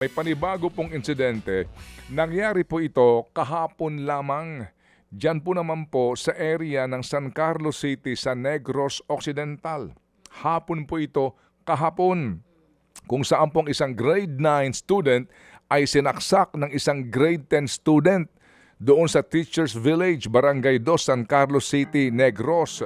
May panibago pong insidente. Nangyari po ito kahapon lamang. Diyan po naman po sa area ng San Carlos City sa Negros Occidental. Hapon po ito kahapon. Kung saan pong isang grade 9 student ay sinaksak ng isang grade 10 student doon sa Teachers Village, Barangay 2, San Carlos City, Negros.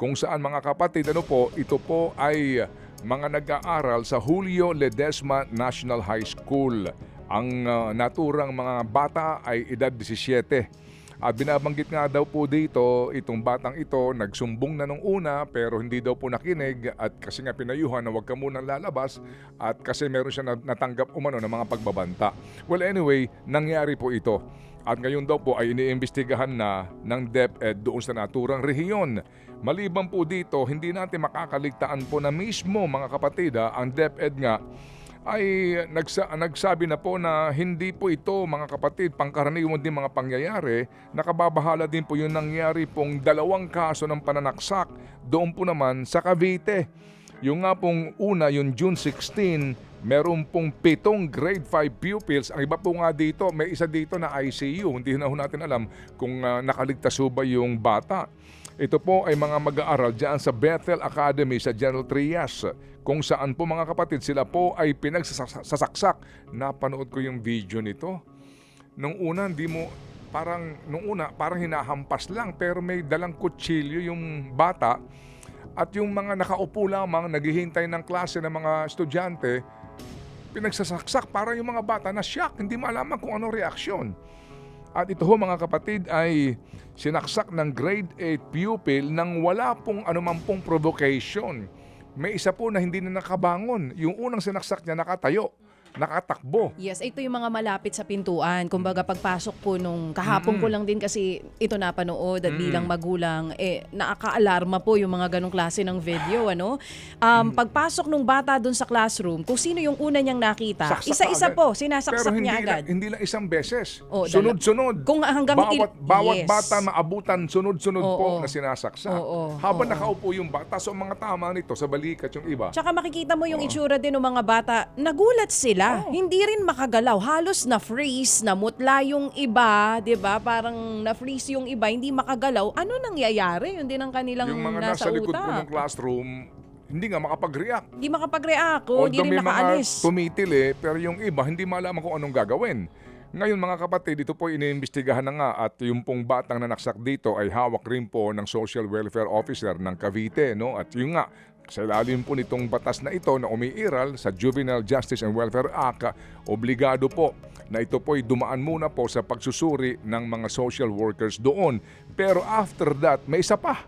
Kung saan mga kapatid, ito po ay mga nag-aaral sa Julio Ledesma National High School. Ang naturang mga bata ay edad 17. At binabanggit nga daw po dito, itong batang ito, nagsumbong na nung una pero hindi daw po nakinig at kasi nga pinayuhan na huwag ka munang lalabas at kasi meron siya natanggap umano ng mga pagbabanta. Well anyway, nangyari po ito. At ngayon daw po ay iniimbestigahan na ng DepEd doon sa naturang rehiyon. Maliban po dito, hindi natin makakaligtaan po na mismo mga kapatid, ang DepEd nga ay nagsabi na po na hindi po ito mga kapatid pangkaraniwan din mga pangyayari. Nakababahala din po yung nangyari pong 2 kaso ng pananaksak doon po naman sa Cavite. Yung nga pong una, yung June 16, meron pong 7 grade 5 pupils. Ang iba po nga dito, may isa dito na ICU. Hindi na natin alam kung nakaligtas ba yung bata. Ito po ay mga mag-aaral dyan sa Bethel Academy sa General Trias, kung saan po mga kapatid sila po ay pinagsasaksak. Napanood ko yung video nito. Nung una parang hinahampas lang pero may dalang kutsilyo yung bata at yung mga nakaupo lamang naghihintay ng klase ng mga estudyante pinagsasaksak para yung mga bata na shock, hindi malaman kung ano reaksyon. At ito ho mga kapatid ay sinaksak ng grade 8 pupil nang wala pong anuman pong provocation. May isa po na hindi na nakabangon. Yung unang sinaksak niya nakatayo, nakatakbo. Yes, ito yung mga malapit sa pintuan. Kumbaga pagpasok po nung kahapon ko lang din kasi ito napanood at bilang magulang, nakaka-alarma po yung mga ganong klase ng video. Pagpasok nung bata dun sa classroom, kung sino yung una niyang nakita, Saksak isa-isa agad. po, sinasaksak niya agad. Hindi lang isang beses. Oo, Sunod-sunod. Kung hanggang bawat yes. bata maabutan, sunod-sunod po Oo. na sinasaksak. Oo. Habang Oo. nakaupo yung bata, so ang mga tama nito sa balikat yung iba. Tsaka makikita mo yung itsura din ng mga bata, nagulat sila. Hindi rin makagalaw. Halos na-freeze, namutla yung iba, 'di ba? Parang na-freeze yung iba, hindi makagalaw. Ano nangyayari? Yun din ang kanilang Yung mga nasa nasa likod po ng utak. classroom, hindi nga makapag-react. Hindi makapag-react, hindi Although rin may makaalis. mga tumitil pero yung iba hindi malaman kung anong gagawin. Ngayon mga kapatid, ito po iniimbestigahan na nga at yung pong batang nanaksak dito ay hawak rin po ng Social Welfare Officer ng Cavite. No? At yung nga, sa ilalim po nitong batas na ito na umiiral sa Juvenile Justice and Welfare Act, obligado po na ito po'y dumaan muna po sa pagsusuri ng mga social workers doon. Pero after that, may isa pa.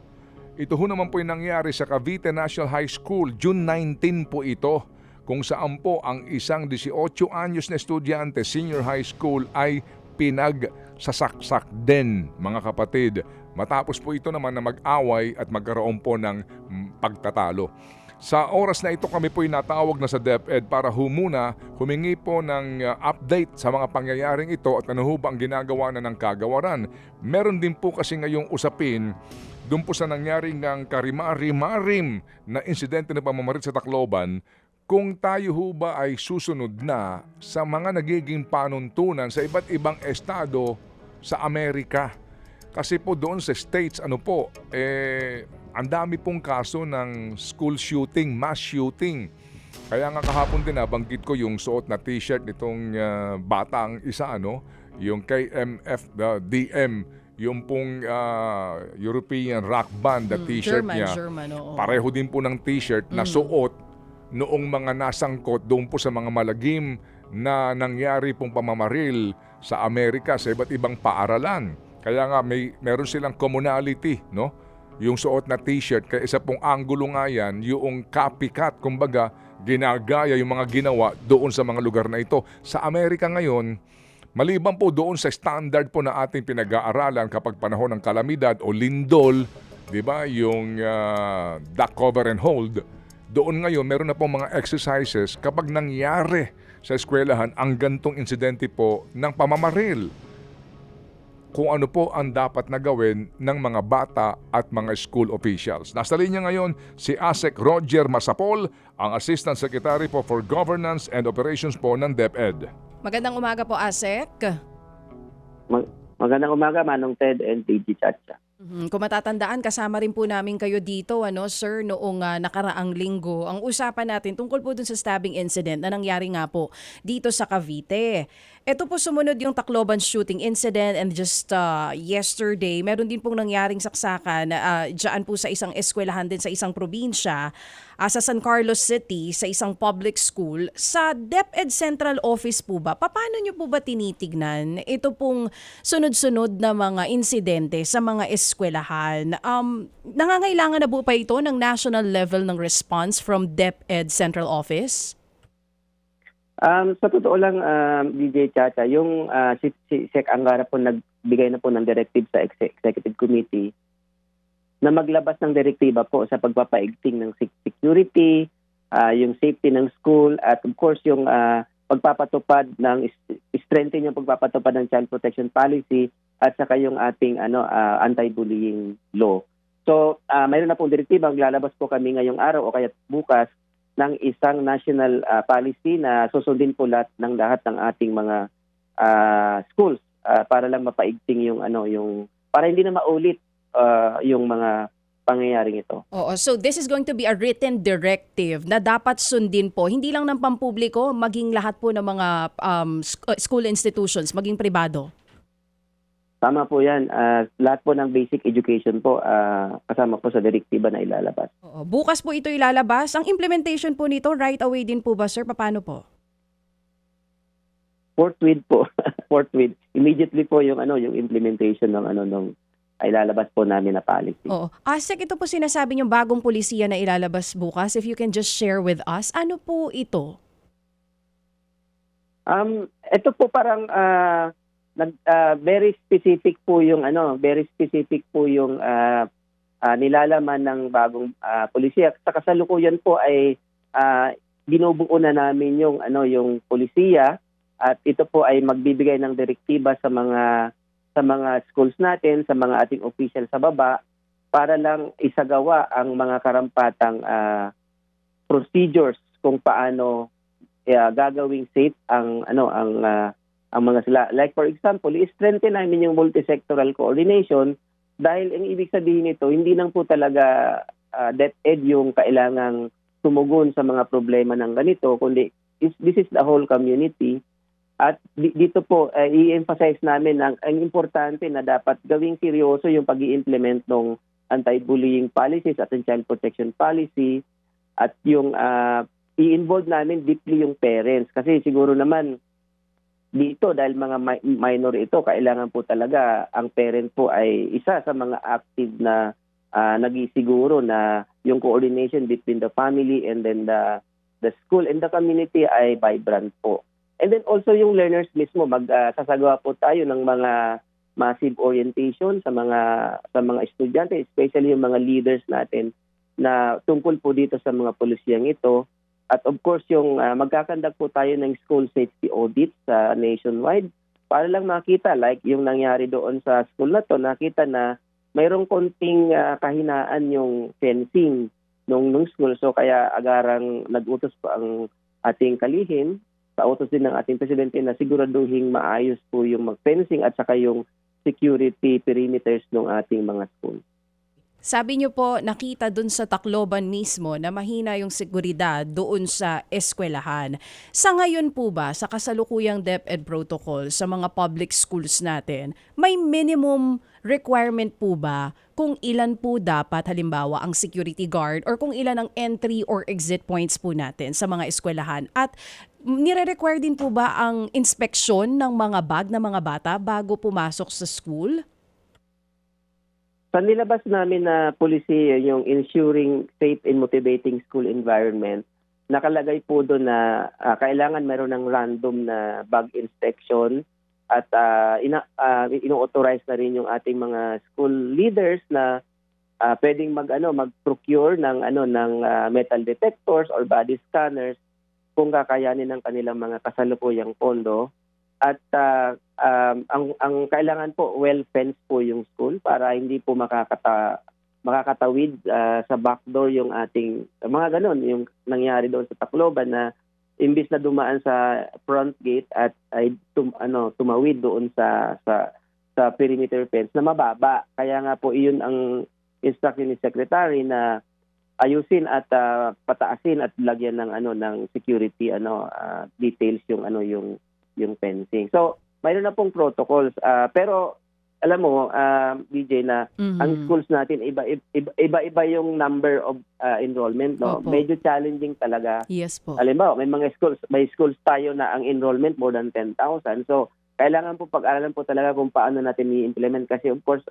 Ito ho naman po yung nangyari sa Cavite National High School, June 19 po ito, kung saan po ang isang 18 anyos na estudyante, senior high school, ay pinagsasaksak din, mga kapatid. Matapos po ito naman na mag-away at magkaroon po ng pagtatalo. Sa oras na ito kami po'y natawag na sa DepEd para humingi po ng update sa mga pangyayaring ito at ano ho ba ang ginagawa na ng kagawaran. Meron din po kasi ngayong usapin doon po sa nangyaring ng karimari-marim na insidente na pamamarit sa Tacloban, kung tayo ho ba ay susunod na sa mga nagiging panuntunan sa iba't ibang estado sa Amerika. Kasi po doon sa States, ang dami pong kaso ng school shooting, mass shooting. Kaya nga kahapon din nabanggit ko yung suot na t-shirt nitong batang isa, yung KMF DM, yung pong European rock band, the t-shirt niya. German, oo. Pareho din po ng t-shirt na suot noong mga nasangkot doon po sa mga malagim na nangyari pong pamamaril sa Amerika sa iba't ibang paaralan. Kaya nga meron silang commonality, no? Yung suot na t-shirt, kaya isa pong anggulo nga yan, yung copycat, kumbaga ginagaya yung mga ginawa doon sa mga lugar na ito. Sa Amerika ngayon, maliban po doon sa standard po na ating pinag-aaralan kapag panahon ng kalamidad o lindol, di ba, yung duck cover and hold, doon ngayon meron na pong mga exercises kapag nangyari sa eskwelahan ang gantong insidente po ng pamamaril kung ano po ang dapat na gawin ng mga bata at mga school officials. Nasa linya ngayon si ASEC Roger Masapol, ang Assistant Secretary po for Governance and Operations po ng DepEd. Magandang umaga po, ASEC. Magandang umaga, Manong Ted and DJ Chacha. Kung matatandaan, kasama rin po namin kayo dito, sir, noong nakaraang linggo. Ang usapan natin tungkol po dun sa stabbing incident na nangyari nga po dito sa Cavite. Ito po sumunod yung Tacloban shooting incident, and just yesterday, meron din pong nangyaring saksakan dyan po sa isang eskwelahan din sa isang probinsya, sa San Carlos City, sa isang public school. Sa DepEd Central Office po ba, paano nyo po ba tinitignan ito pong sunod-sunod na mga insidente sa mga eskwelahan? Nangangailangan na po pa ito ng national level ng response from DepEd Central Office? Sa totoo lang, DJ Chacha, yung si Sec Angara po nagbigay na po ng directive sa Executive Committee na maglabas ng direktiba po sa pagpapaigting ng security, yung safety ng school, at of course yung pagpapatupad ng strengthen yung pagpapatupad ng child protection policy at saka yung ating anti-bullying law. So, mayroon na pong direktiba, lalabas po kami ngayong araw o kaya bukas ng isang national policy na susundin po lahat ng ating mga schools para lang mapaigting yung para hindi na maulit yung mga pangyayaring ito. Oo, so this is going to be a written directive na dapat sundin po, hindi lang ng pampubliko, maging lahat po ng mga school institutions, maging pribado. Tama po yan. Lahat po ng basic education po kasama po sa direktiba na ilalabas. Oo, bukas po ito ilalabas. Ang implementation po nito, right away din po ba, sir? Paano po? Forthwith po. Forthwith. Immediately po yung implementation ng ay lalabas po namin na policy. Oo. ASEC, ito po sinasabi niyong bagong pulisiya na ilalabas bukas. If you can just share with us, ano po ito? Ito po parang very specific po yung nilalaman ng bagong pulisiya. Sa kasalukuyan po ay binubuo na namin yung pulisiya, at ito po ay magbibigay ng direktiba sa mga schools natin, sa mga ating official sa baba, para lang isagawa ang mga karampatang procedures kung paano gagawing safe ang mga sila. Like for example, i-strengthen namin yung multi-sectoral coordination, dahil ang ibig sabihin nito, hindi lang po talaga DepEd yung kailangang tumugon sa mga problema ng ganito, kundi this is the whole community. At dito po, i-emphasize namin ang importante na dapat gawing seryoso yung pag-i-implement ng anti-bullying policies at child protection policy, at yung i-involve namin deeply yung parents. Kasi siguro naman dito, dahil mga minor ito, kailangan po talaga ang parent po ay isa sa mga active na nag-isiguro na yung coordination between the family and then the school and the community ay vibrant po. And then also yung learners mismo, sasagawa po tayo ng mga massive orientation sa mga estudyante, especially yung mga leaders natin na tungkol po dito sa mga polisiyang ito. At of course, yung magkakandak po tayo ng school safety audit sa nationwide para lang makita, like yung nangyari doon sa school na to, nakita na mayroong konting kahinaan yung fencing nung school. So kaya agarang nag-utos po ang ating kalihim, sa utos din ng ating presidente, na siguraduhin maayos po yung mag-fencing at saka yung security perimeters ng ating mga school. Sabi niyo po, nakita dun sa Tacloban mismo na mahina yung seguridad doon sa eskwelahan. Sa ngayon po ba, sa kasalukuyang DepEd protocol sa mga public schools natin, may minimum requirement po ba kung ilan po dapat halimbawa ang security guard or kung ilan ang entry or exit points po natin sa mga eskwelahan? At nire-require din po ba ang inspeksyon ng mga bag ng mga bata bago pumasok sa school? Sa nilabas namin na policy, yung ensuring safe and motivating school environment, nakalagay po doon na kailangan meron ng random na bag inspection, at ino-authorize na rin yung ating mga school leaders na pwedeng mag-procure ng metal detectors or body scanners kung kakayanin ng kanilang mga kasalukuyang pondo. At ang kailangan po, well-fenced po yung school para hindi po makakatawid sa backdoor yung ating, mga ganon, yung nangyari doon sa Tacloban na imbis na dumaan sa front gate at ay tumawid doon sa perimeter fence na mababa. Kaya nga po iyon ang instruction ni Secretary na ayusin at pataasin at lagyan ng ng security details yung fencing. So mayroon na pong protocols pero alam mo DJ na ang schools natin iba yung number of enrollment, no. Opo. Medyo challenging talaga. Yes po. Halimbawa, may schools tayo na ang enrollment more than 10,000. So kailangan po pag-aralan po talaga kung paano natin i-implement kasi of course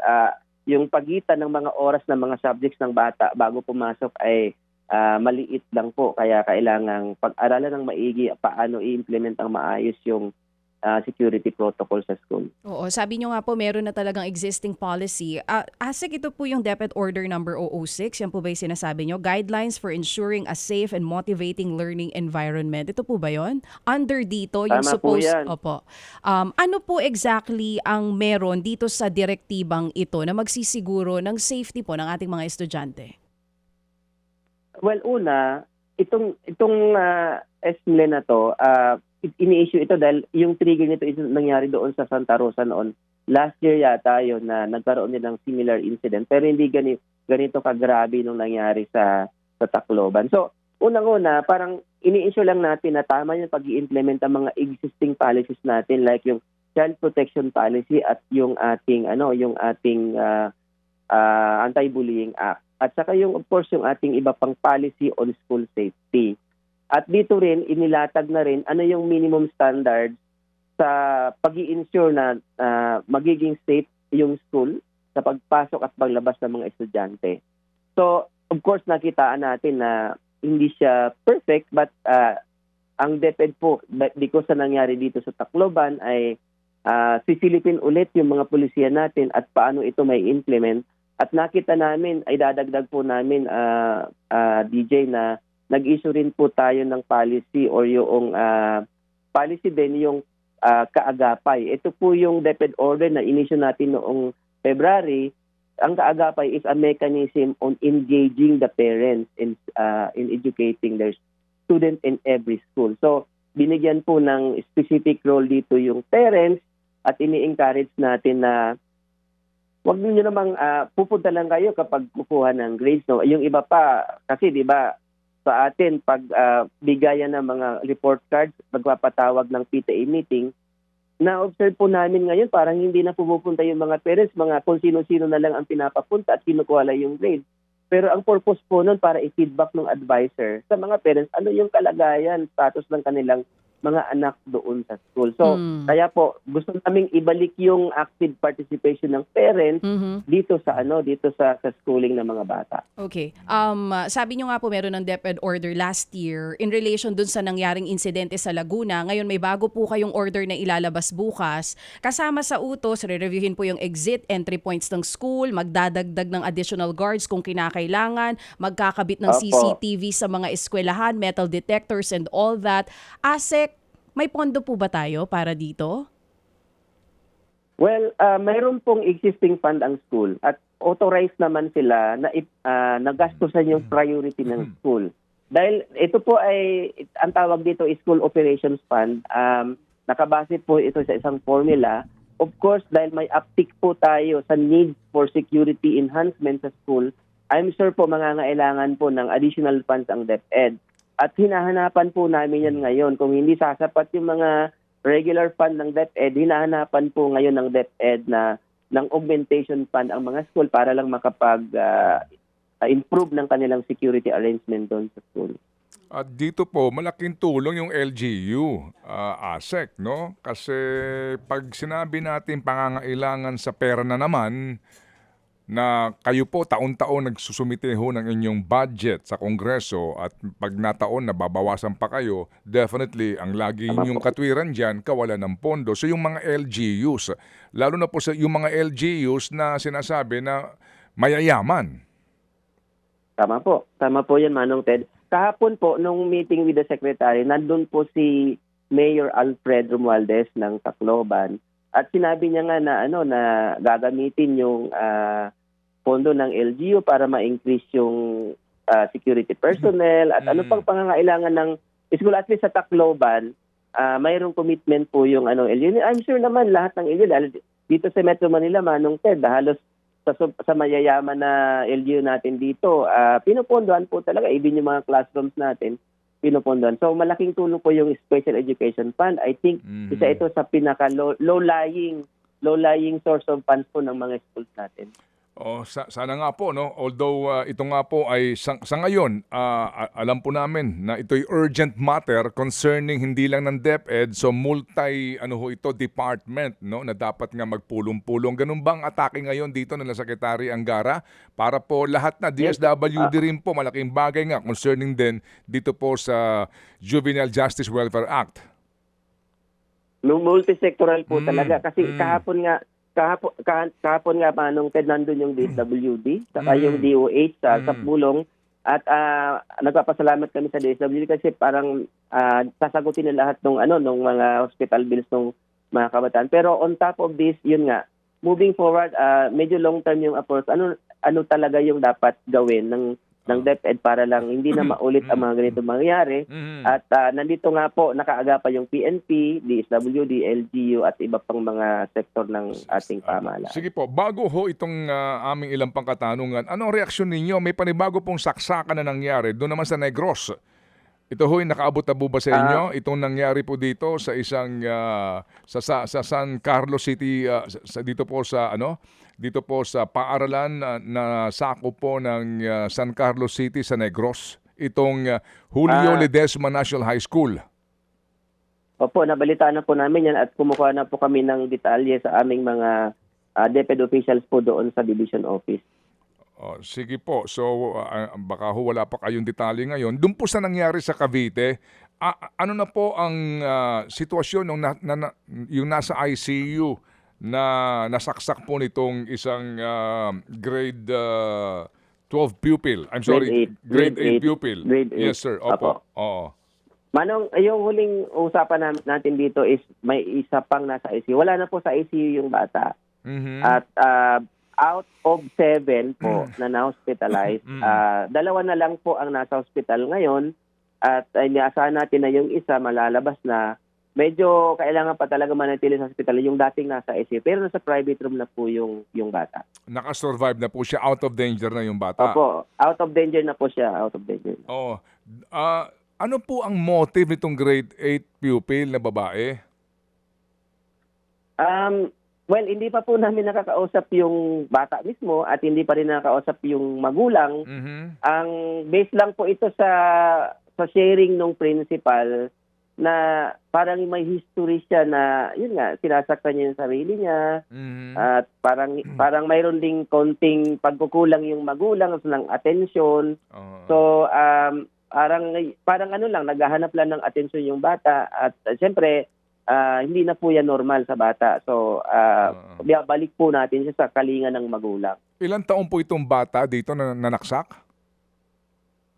yung pagitan ng mga oras ng mga subjects ng bata bago pumasok ay maliit lang po. Kaya kailangang pag-aralan ng maigi paano i-implement ang maayos yung security protocol sa school. Oo, sabi nyo nga po meron na talagang existing policy. ASEC, ito po yung DepEd Order number 006. Yan po ba yung sinasabi nyo? Guidelines for ensuring a safe and motivating learning environment. Ito po ba yon? Under dito, yung Tama po supposed... yan. Opo. Ano po exactly ang meron dito sa direktibang ito na magsisiguro ng safety po ng ating mga estudyante? Well, una, itong SMLE na to, ini-issue ito dahil yung trigger nito is nangyari doon sa Santa Rosa noon. Last year yata yun na nagkaroon nilang similar incident pero hindi ganito kagrabe nung nangyari sa Tacloban. So, unang-una, parang ini-issue lang natin na tama yung pag-i-implement ang mga existing policies natin like yung child protection policy at yung ating Anti-Bullying Act. At saka yung of course yung ating iba pang policy on school safety. At dito rin, inilatag na rin ano yung minimum standards sa pag-i-ensure na magiging safe yung school sa pagpasok at paglabas ng mga estudyante. So, of course, nakitaan natin na hindi siya perfect but ang DepEd po, because sa nangyari dito sa Tacloban ay sisilipin ulit yung mga pulisya natin at paano ito may implement. At nakita namin, ay dadagdag po namin, DJ, na nag-issue rin po tayo ng policy or yung policy din yung kaagapay. Ito po yung DepEd order na inisyu natin noong February. Ang kaagapay is a mechanism on engaging the parents in educating their student in every school. So binigyan po ng specific role dito yung parents at ini-encourage natin na wag niyo namang pupunta lang kayo kapag kukuha ng grades. No? Yung iba pa, kasi di ba sa atin, pag bigayan ng mga report cards, magpapatawag ng PTA meeting, na-observe po namin ngayon, parang hindi na pumupunta yung mga parents, mga kung sino-sino na lang ang pinapapunta at kinukuha lang yung grade. Pero ang purpose po nun para i-feedback ng advisor sa mga parents, ano yung kalagayan, status ng kanilang mga anak doon sa school. So, kaya po, gusto naming ibalik yung active participation ng parents dito sa schooling ng mga bata. Okay. Sabi nyo nga po meron ng DepEd order last year in relation dun sa nangyaring insidente sa Laguna. Ngayon may bago po kayong order na ilalabas bukas. Kasama sa utos, re-reviewin po yung exit, entry points ng school, magdadagdag ng additional guards kung kinakailangan, magkakabit ng Opo. CCTV sa mga eskwelahan, metal detectors and all that. ASEC, may pondo po ba tayo para dito? Well, mayroon pong existing fund ang school at authorized naman sila na nagastusan yung priority ng school. Dahil ito po ay, ang tawag dito is School Operations Fund. Nakabase po ito sa isang formula. Of course, dahil may uptick po tayo sa need for security enhancement sa school, I'm sure po mangangailangan po ng additional funds ang DepEd. At hinahanapan po namin yan ngayon. Kung hindi sasapat yung mga regular fund ng DepEd, hinahanapan po ngayon ng DepEd na ng augmentation fund ang mga school para lang makapag-improve ng kanilang security arrangement doon sa school. At dito po, malaking tulong yung LGU, ASEC, no? Kasi pag sinabi natin pangangailangan sa pera na naman, na kayo po taon-taon nagsusumite ho ng inyong budget sa Kongreso at pag nataon nababawasan pa kayo, definitely ang lagi inyong katwiran dyan, kawalan ng pondo. So yung mga LGUs, lalo na po sa yung mga LGUs na sinasabi na mayayaman. Tama po yan, Manong Ted. Kahapon po, nung meeting with the Secretary, nandun po si Mayor Alfred Romualdez ng Tacloban. At sinabi niya nga na na gagamitin yung pondo ng LGU para ma-increase yung security personnel at ano pang pangangailangan ng school. At least sa Tacloban, mayroong commitment po yung LGU. I'm sure naman lahat ng LGU, dahil dito sa Metro Manila, Manong Ted, halos sa mayayaman na LGU natin dito, pinupondohan po talaga, even yung mga classrooms natin, pinupondohan. So malaking tulong po yung Special Education Fund. I think isa ito sa pinaka low-lying source of funds po ng mga schools natin. Sana nga po, no? Although ito nga po ay sa ngayon, alam po namin na ito'y urgent matter concerning hindi lang ng DepEd, so department, no, na dapat nga magpulong-pulong. Ganun bang atake ngayon dito ng Secretary Angara para po lahat na DSWD rin po, malaking bagay nga concerning din dito po sa Juvenile Justice Welfare Act? Multisectoral po talaga kasi kahapon nga Manong Ted, nandun yung DSWD saka yung DOH sa pulong at nagpapasalamat kami sa DSWD kasi parang sasagutin na lahat ng mga hospital bills ng mga kabataan. Pero on top of this, yun nga, moving forward, medyo long term yung approach. Ano talaga yung dapat gawin ng DepEd para lang hindi na maulit ang mga ganito mangyari. At nandito nga po, nakaaga pa yung PNP, DSWD, LGU at iba pang mga sektor ng ating pamahalaan. Sige po, bago ho itong aming ilang pang katanungan, anong reaksyon ninyo? May panibago pong saksakan na nangyari doon naman sa Negros. Ito ho'y nakaabot-abo ba sa inyo? Itong nangyari po dito sa isang sa San Carlos City, dito po sa paaralan na sakop po ng San Carlos City sa Negros, itong Julio Ledesma National High School. Opo, nabalitaan na po namin yan at kumukuha na po kami ng detalye sa aming mga DepEd officials po doon sa Division Office. Sige po, so baka wala pa kayong detalye ngayon. Doon po sa nangyari sa Cavite, ano na po ang sitwasyon yung nasa ICU na nasaksak po nitong isang grade 12 pupil. I'm sorry, grade 8 pupil. Grade 8. Yes, sir. Opo. Oo. Manong, yung huling usapan natin dito is may isa pang nasa ICU. Wala na po sa ICU yung bata. At out of 7 po na na-hospitalize, 2 na lang po ang nasa hospital ngayon at inaasahan natin na yung isa malalabas na. Medyo kailangan pa talaga manatili sa hospital yung dating nasa ICU pero nasa private room na po yung bata. Nakasurvive na po siya, out of danger na yung bata. Opo, out of danger na po siya, out of danger. Ano po ang motive nitong grade 8 pupil na babae? Well, hindi pa po namin nakakausap yung bata mismo at hindi pa rin nakakausap yung magulang. Ang base lang po ito sa sharing ng principal na parang may history siya na, yun nga, sinasaktan niya yung sarili niya. At parang mayroon ding konting pagkukulang yung magulang ng atensyon. So, parang naghahanap lang ng atensyon yung bata. At siyempre, hindi na po yan normal sa bata. So, balik po natin siya sa kalinga ng magulang. Ilang taon po itong bata dito na nanaksak?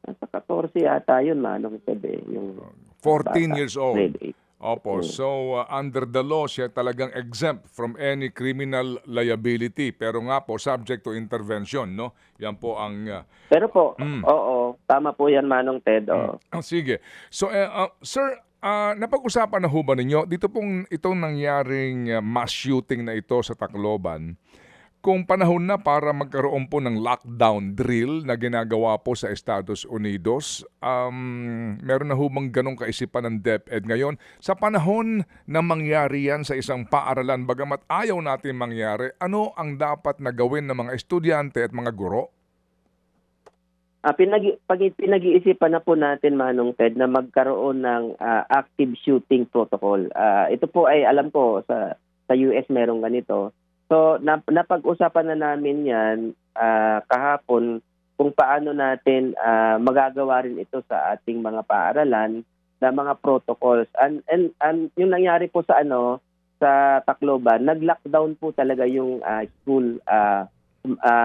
Nasa 14 yata yun, Manong Pwede. Yung 14 bata, years old. grade 8. Opo. So, under the law, siya talagang exempt from any criminal liability. Pero nga po, subject to intervention, no? Yan po ang... Pero po, oo, tama po yan, Manong Ted. Sige. So, sir, napag-usapan na ho ba ninyo, dito pong itong nangyaring mass shooting na ito sa Tacloban, kung panahon na para magkaroon po ng lockdown drill na ginagawa po sa Estados Unidos, meron na ho bang ganong kaisipan ng DepEd ngayon? Sa panahon na mangyari yan sa isang paaralan, bagamat ayaw natin mangyari, ano ang dapat na gawin ng mga estudyante at mga guro? Pinag-iisipan na po natin, Manong Ted, na magkaroon ng active shooting protocol. Ito po ay alam ko sa US merong ganito. So napag-usapan na namin yan kahapon kung paano natin magagawa rin ito sa ating mga paaralan na mga protocols. And yung nangyari po sa sa Tacloban, nag-lockdown po talaga yung school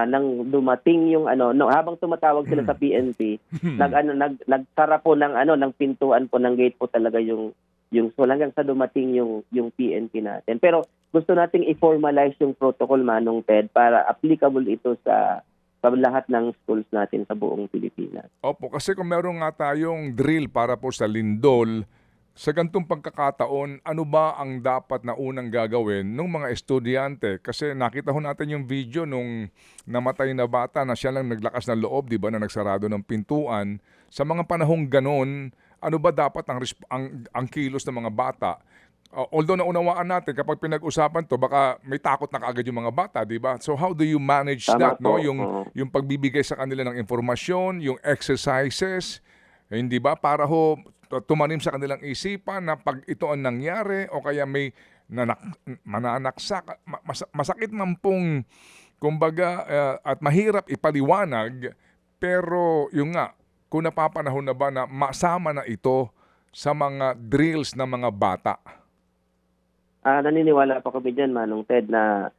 nang dumating yung habang tumatawag sila sa PNP, nagsara po ng pintuan po ng gate po talaga yung so hanggang sa dumating yung PNP natin. Pero gusto nating i-formalize yung protocol, Manong Ted, para applicable ito sa lahat ng schools natin sa buong Pilipinas. Opo, kasi kung meron nga tayong drill para po sa lindol, sa gantong pagkakataon, ano ba ang dapat na unang gagawin ng mga estudyante? Kasi nakita ho natin yung video nung namatay na bata na siya lang naglakas ng loob, di ba, na nagsarado ng pintuan. Sa mga panahong ganon, ano ba dapat ang kilos ng mga bata? Although naunawaan natin, kapag pinag-usapan to, baka may takot na kaagad yung mga bata, di ba? So how do you manage Tama that? No? po. Yung pagbibigay sa kanila ng informasyon, yung exercises, hindi ba? Para ho tumanim sa kanilang isipan na pag ito ang nangyari o kaya may mananaksak, masakit man pong, kumbaga, at mahirap ipaliwanag, pero yung nga, kung napapanahon na ba na masama na ito sa mga drills ng mga bata? Naniniwala pa kami dyan, Manong Ted, na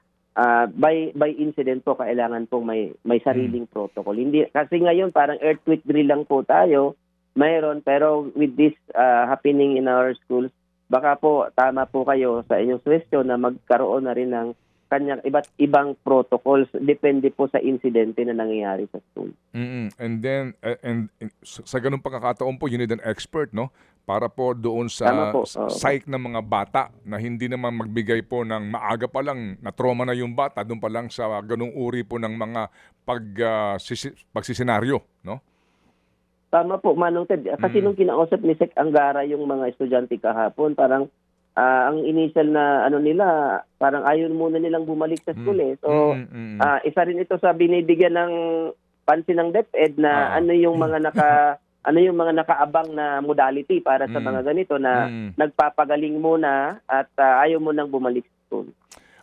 by incident po, kailangan pong may sariling protocol. Hindi, kasi ngayon parang earthquake drill lang po tayo, mayroon, pero with this happening in our schools, baka po tama po kayo sa inyong question na magkaroon na rin ng kanyang iba't ibang protocols, depende po sa insidente na nangyayari sa school. And then, sa ganung pagkakataon po, you need an expert, no? Para po doon sa psyche ng mga bata na hindi naman magbigay po ng maaga pa lang na trauma na yung bata, doon pa lang sa ganung uri po ng mga pagsisenaryo, no? Tama po, Manong Ted. Kasi nung kinausap ni Sec Angara yung mga estudyante kahapon, parang ang initial na nila, parang ayaw muna nilang bumalik sa school eh. So, isa rin ito sa binibigyan ng pansin ng DepEd na ano yung mga nakaabang na modality para sa mga ganito na nagpapagaling muna at ayaw mo nang bumalik sa school.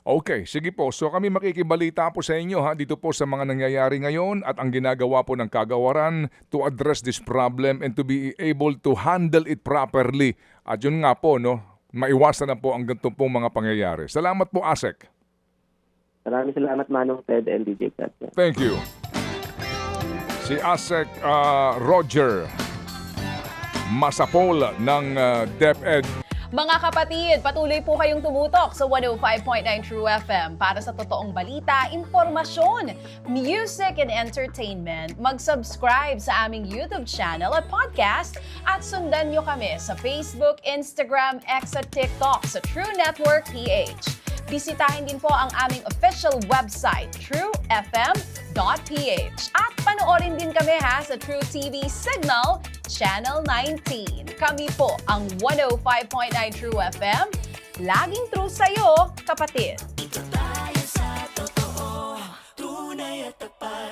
Okay, sige po. So kami makikibalita po sa inyo dito po sa mga nangyayari ngayon at ang ginagawa po ng kagawaran to address this problem and to be able to handle it properly. At yun nga po, no, maiwasan na po ang ganito pong mga pangyayari. Salamat po, ASEC. Maraming salamat, Manong Ted and DJ Kat. Thank you. Si ASEC Roger Masapol ng DepEd. Mga kapatid, patuloy po kayong tumutok sa 105.9 True FM para sa totoong balita, informasyon, music, and entertainment. Mag-subscribe sa aming YouTube channel at podcast at sundan nyo kami sa Facebook, Instagram, X at TikTok sa True Network PH. Bisitahin din po ang aming official website, truefm.ph. At panoorin din kami sa True TV Signal, Channel 19. Kami po ang 105.9 True FM. Laging true sa'yo, kapatid. Ito tayo sa totoo, tunay at tapat.